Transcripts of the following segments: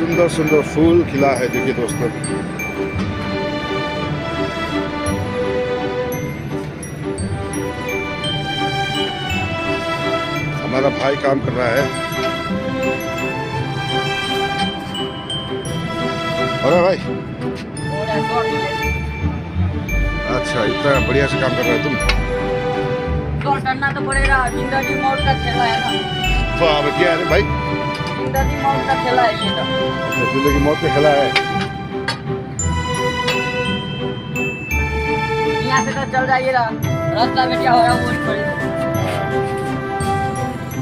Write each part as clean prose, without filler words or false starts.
सुंदर सुंदर फूल खिला है। देखिए दोस्तों, हमारा भाई काम कर रहा है। अरे भाई, अच्छा इतना बढ़िया से काम कर रहा है तुम। करना तो पड़ेगा, जिंदगी मौत का खेला है ना। तो अब क्या है भाई? जिंदगी मौत का खेला है ये तो। जिंदगी मौत का खेला है। यहाँ से तो चल जाइएगा, रास्ता में क्या हो रहा है वो छोड़िए।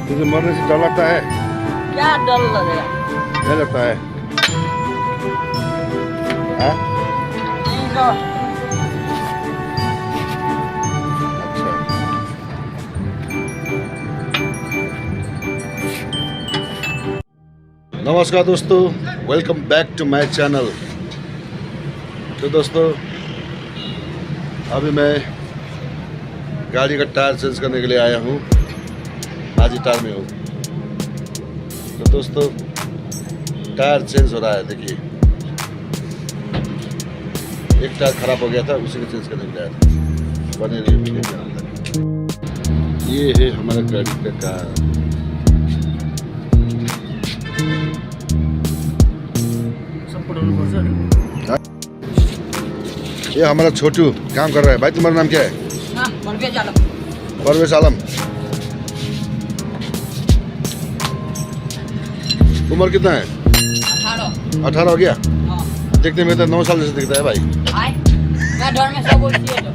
तुझे मरने से डर लगता है? क्या डर लगेगा? क्या लगता है? हाँ? नहीं तो अच्छा, नमस्कार दोस्तों, welcome back to my channel. तो दोस्तों, अभी मैं गाड़ी का टायर चेंज करने के लिए आया हूँ। आज ही टायर में हूँ। तो दोस्तों, टायर चेंज हो रहा है। देखिए, एक टायर खराब हो गया था, उसी को चेंज करने के लिए आया था। बने रहिए वीडियो के अंदर। ये है हमारा गाड़ी का कार। ये हमारा छोटू काम कर रहा है। भाई तुम्हारा नाम क्या है? हाँ, परवेज आलम। परवेज आलम। उम्र कितना है? 18 हो गया। हाँ। देखने में तो 9 साल जैसे दिखता है भाई। आए, मैं डर में सब बोलती है तो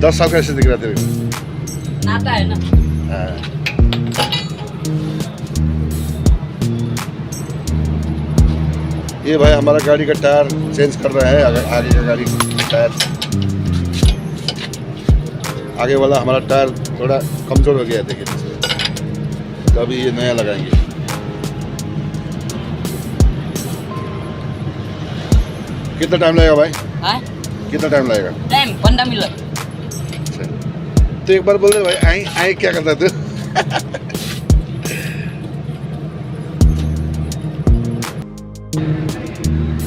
10 साल कैसे दिख रहा है तेरे को? नाता है ना। हाँ। ये भाई हमारा गाड़ी का टायर चेंज कर रहा है। आगे का गाड़ी टायर, आगे वाला हमारा टायर थोड़ा कमजोर हो गया। देखिए, तो अभी ये नया लगाएंगे। कितना टाइम लगेगा भाई? हाँ? कितना टाइम लगेगा? Time 15 minute. अच्छा, तो एक बार बोल दे भाई, आई आई क्या करता है तू?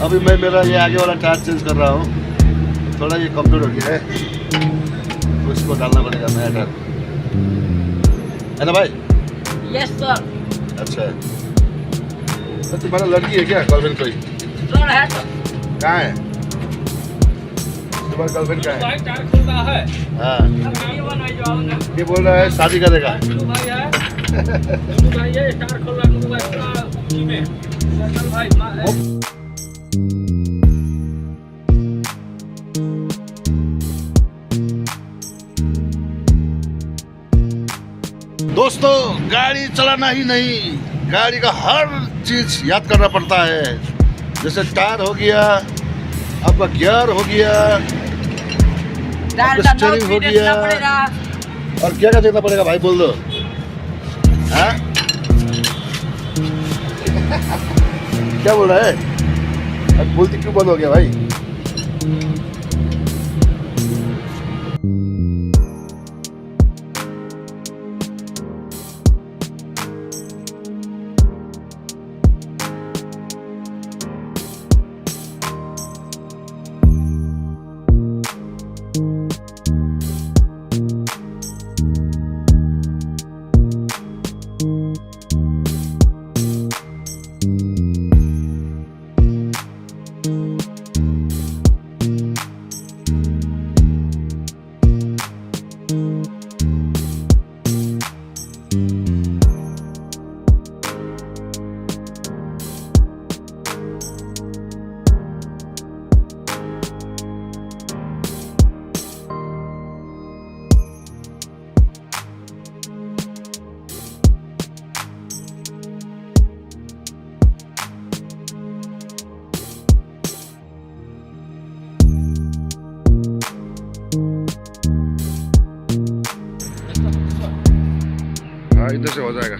अभी मैं मेरा ये आगे वाला टायर चेंज कर रहा हूँ। थोड़ा ये कमजोर हो गया है, उसको डालना पड़ेगा नया टायर, है ना भाई? Yes sir. अच्छा, तो तुम्हारा लड़की है क्या, गर्लफ्रेंड कोई? सर है तो। कहाँ है तुम्हारा गर्लफ्रेंड? कहाँ है? टायर खुल रहा है। हाँ, ये बोल रहा है शादी करेगा। भाई है, भाई ये टायर खुल रहा है में। भाई दोस्तों, गाड़ी चलाना ही नहीं, गाड़ी का हर चीज याद करना पड़ता है। जैसे टायर हो गया, आपका गियर हो गया, आपका स्टीयरिंग हो गया, और क्या क्या देखना पड़ेगा भाई, बोल दो। हाँ? क्या बोल रहा है? अब बोलती क्यों बंद हो गया भाई? हाँ, इधर से हो जाएगा।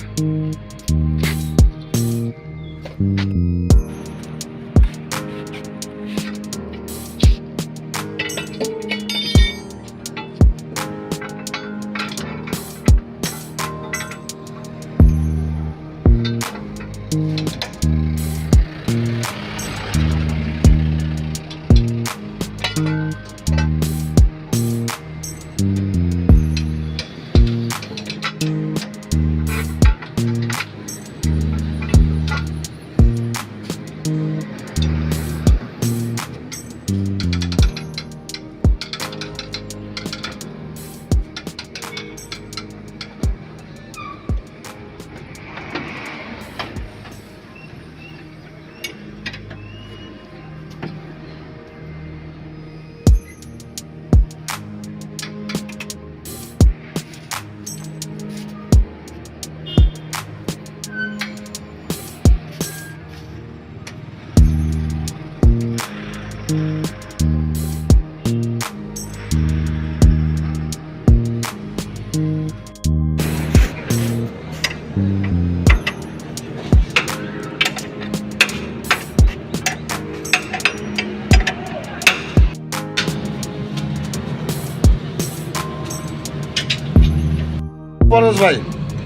परवेश भाई,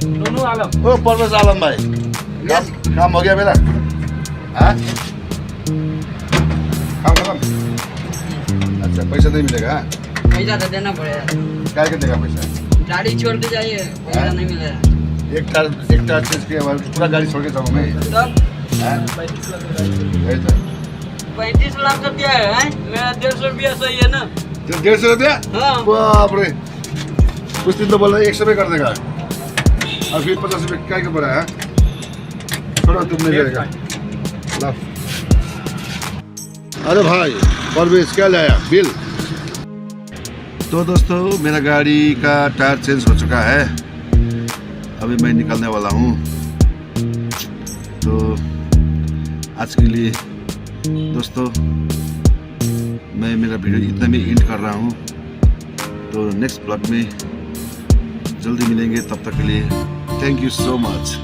नूनू आलम। ओ परवेश आलम भाई, काम हो गया मेरा? हाँ, काम खत्म। अच्छा, पैसा नहीं मिलेगा? पैसा तो देना पड़ेगा। क्या देगा पैसा? गाड़ी छोड़ के जाइए, पैसा नहीं मिलेगा। एक टायर चेंज किया, पूरा गाड़ी छोड़ के जाऊँ मैं? तब 35 लाख का। यही तो। 35 लाख रुपया है, मेरा 150 रुपया सही है ना? 150 रुपया? हाँ। बाप रे, कुछ दिन तो बोला 100 रुपये कर देगा, और फिर 50 रुपये क्या के पड़ा है? छोड़ो, तुम नहीं जाएगा। ला। अरे भाई परवेश, क्या लाया बिल? तो दोस्तों, मेरा गाड़ी का टायर चेंज हो चुका है, अभी मैं निकलने वाला हूँ। तो आज के लिए दोस्तों मैं मेरा वीडियो इतना में एंड कर रहा हूँ। तो नेक्स्ट ब्लॉग में जल्दी मिलेंगे, तब तक के लिए थैंक यू सो मच।